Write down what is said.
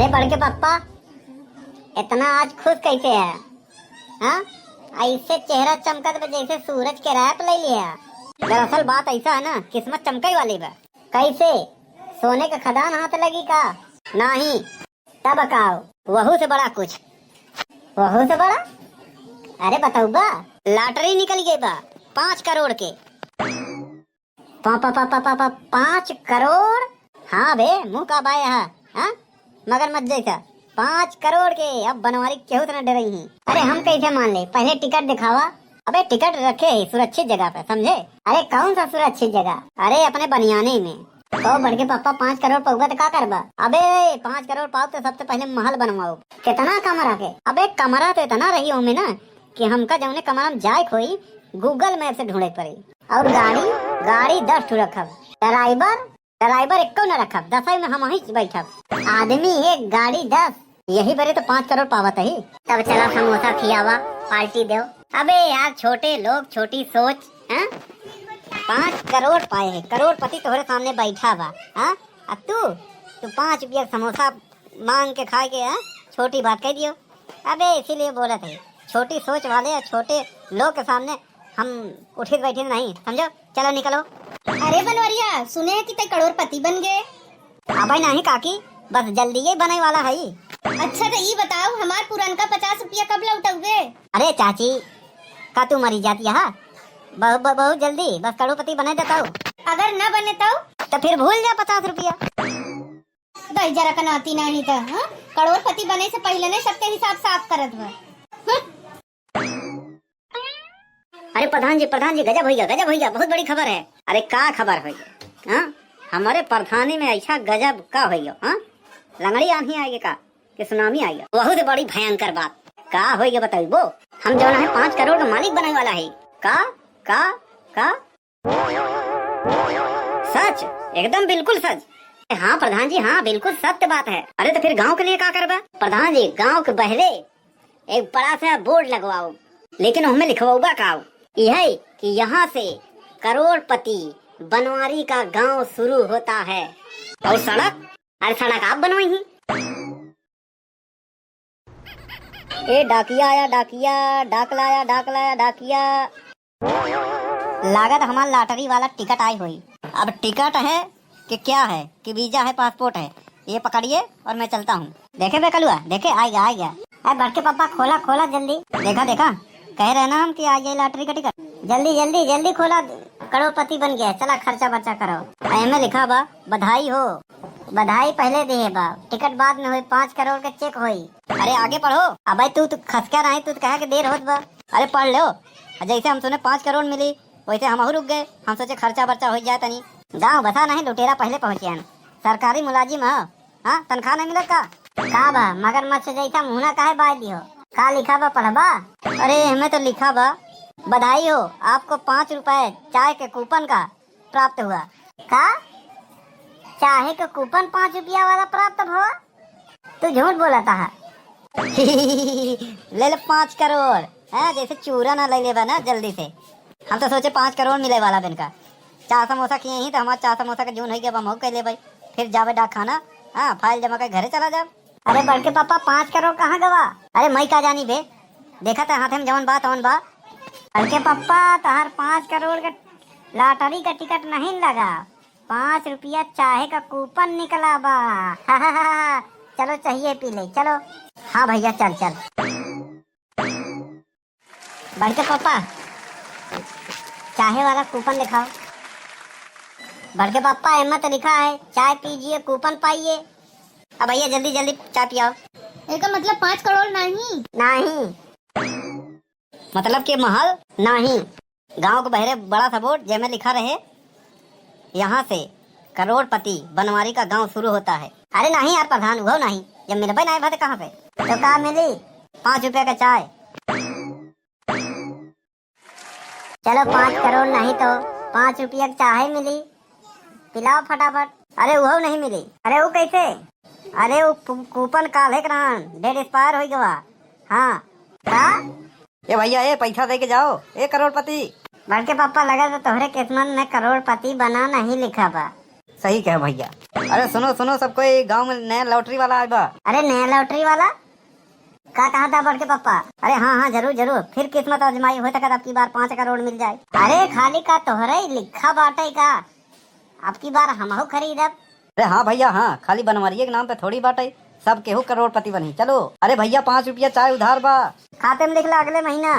अरे बड़के पापा, इतना आज खुश कैसे है? हाँ, ऐसे चेहरा चमकत बा जैसे सूरज के रैप ले लिया। दरअसल बात ऐसा है ना, किस्मत चमकई वाली बा। कैसे? सोने का खदान हाथ लगी का? नहीं। तब बताओ, वहू से बड़ा कुछ। वहू से बड़ा? अरे बताऊ बा, लॉटरी निकल गई बा 5 करोड़ के। 5 करोड़? हाँ बे, मुँह का बाया है। हाँ, मगर मत जैसा 5 करोड़ के। अब बनवारी केहू तो न डरई ही। अरे हम कैसे मान ले? पहले टिकट दिखावा। अबे टिकट रखे ही सुरक्षित जगह पे, समझे? अरे कौन सा सुरक्षित जगह? अरे अपने बनियाने में। तो बड़के पापा 5 करोड़ पाऊगा तो क्या करबा? अबे 5 करोड़ पाओ तो सबसे पहले महल बनवाओ। कितना कमरा के? अबे कमरा तो इतना रही हो में ना कि हमका जौने कमरा में जाए खोई गूगल मैप से ढूंढे पड़ी। और गाड़ी 10 ठू रखब। ड्राइवर एको न रखब, 10 में हम ही बैठब। आदमी एक गाड़ी 10, यही बरे तो 5 करोड़ पावत ही। तब चला समोसा खियावा, पार्टी दो। अबे यार छोटे लोग, छोटी सोच। 5 करोड़ पाए है, करोड़पति तुम्हारे सामने बैठा बा। हाँ, अब तू 5 रुपया समोसा मांग के खा के छोटी बात कह दियो। अबे इसीलिए बोला था, छोटी सोच वाले और छोटे लोग के सामने हम उठे बैठे नहीं, समझो? चलो निकलो। अरे बनवरिया, सुने हैं कि ते करोड़पति बन गए। अबे नहीं काकी, बस जल्दी ही बने वाला है। अच्छा तो ये बताओ, हमार पुरान का 50 रुपया कब लौटोगे? अरे चाची, का तू मरी जाती है? बहुत जल्दी, बस करोड़पति बने देता हूँ। अगर न बने तो फिर भूल जा 50 रुपया। दही जरा कनाती नहीं था। करोड़पति बने से पहले ने सबके हिसाब साफ करत बा। अरे प्रधान जी गजब हो गया, बहुत बड़ी खबर है। अरे का खबर हो गया? हाँ, हमारे प्रधानी में ऐसा गजब का हो गया। हाँ, लंगड़ी आंधी आएगी का कि सुनामी आएगा? बहुत बड़ी भयंकर बात का हो गया बताइए। वो हम जो है 5 करोड़ का मालिक बनने वाला है। का सच? एकदम बिल्कुल सच। हाँ प्रधान जी, हाँ बिल्कुल सत्य बात है। अरे तो फिर गांव के लिए क्या करबा? प्रधान जी, गांव के बहरे एक बड़ा सा बोर्ड लगवाओ, लेकिन हमें लिखवाऊबा का यह कि यहाँ से करोड़पति बनवारी का गांव शुरू होता है। और सड़क? अरे सड़क आप बनवाई। ए डाकिया आया, डाक लाया डाकिया। लागत हमारा लॉटरी वाला टिकट आई हुई। अब टिकट है कि क्या है कि वीजा है, पासपोर्ट है? ये पकड़िए और मैं चलता हूँ। देखे बेकलुआ, देखे आ गया। अरे बड़के पापा खोला जल्दी। देखा कह रहे ना हम कि आ गया लॉटरी का टिकट। जल्दी खोला, करोड़पति बन गया। चला खर्चा बर्चा करो। एमे लिखा बा बधाई हो। बधाई पहले दिए बा, टिकट बाद में हुई। 5 करोड़ के चेक हुई। अरे आगे पढ़ो। अब तू खसका नहीं, तू कहे कि देर होत बा। अरे पढ़ लो। जैसे हम सुने 5 करोड़ मिली, वैसे हम रुक गए। हम सोचे खर्चा बर्चा हो जाए तनी। गाँव बसा नहीं, लुटेरा पहले पहुँचे हैं। सरकारी मुलाजिम है। हाँ, तनख्वाह नहीं मिलत का बा? मगरमच्छ जैसा मुहना काहे बाय दियो? का लिखा बा पढ़बा? अरे हमें तो लिखा बा बधाई हो, आपको 5 रुपए चाय के कूपन का प्राप्त हुआ। का चाय का कूपन 5 रुपया वाला प्राप्त हुआ? तू झूठ बोला था। ले 5 करोड़ है, जैसे चूरा ना ले लेबा ना जल्दी से। हम तो सोचे 5 करोड़ मिले वाला दिन का। 4 समोसा किए ही तो हमारा 4 समोसा का जून हो गया। हम कह ले भाई, फिर जावे डाक खाना। हाँ, फाइल जमा कर घरे चला जा। अरे बड़के पापा 5 करोड़ कहाँ गवा? अरे मैं का जानी बे, देखा था हाथ में जवन बा तवन बा। बड़के पापा तहार 5 करोड़ का लॉटरी का टिकट नहीं लगा, 5 रुपया चाहे का कूपन निकला बा। चलो चाहिए पी ले, चलो। हाँ भैया चल। बड़के पापा चाहे वाला कूपन दिखाओ। बड़के पापा एम तो लिखा है चाय पीजिए कूपन पाइए। अब भैया जल्दी चाय पियाओ। इसका मतलब 5 करोड़ नहीं। मतलब कि महल नहीं, गांव के बहरे बड़ा सा बोर्ड जिसमें लिखा रहे यहाँ से करोड़पति बनवारी का गांव शुरू होता है। अरे नहीं यार प्रधान, वो नहीं। जब मिले भाई नहीं भाई कहाँ पे? तो कहाँ मिली? 5 रुपया का चाय। चलो 5 करोड़ नहीं तो 5 रुपया की चाय मिली, पिलाओ फटाफट। अरे वो नहीं मिली। अरे वो कैसे? अरे वो कूपन काल है डेट एक्सपायर हो गया। हाँ का? ए भैया, ए पैसा दे के जाओ। ए करोड़पति। बड़के पापा लगा तो तोहरे किस्मत में करोड़पति बना नहीं लिखा बा। सही कहे भैया। अरे सुनो सुनो, सब कोई गांव में नया लॉटरी वाला आया बा। अरे नया लॉटरी वाला का कहा था बड़के पप्पा? अरे हाँ हाँ जरूर जरूर, फिर किस्मत आजमाई हो तक अब की बार 5 करोड़ मिल जाए। अरे खाली का तोहरे ही लिखा बाटे का, अब की बार हमहू खरीदब। अरे हाँ भैया हाँ, खाली बनवारिये के नाम पे थोड़ी बाटे, सब केहू करोड़पति बनी। चलो। अरे भैया 5 रुपया चाय उधार बा। खाते में लिखला अगले महीना।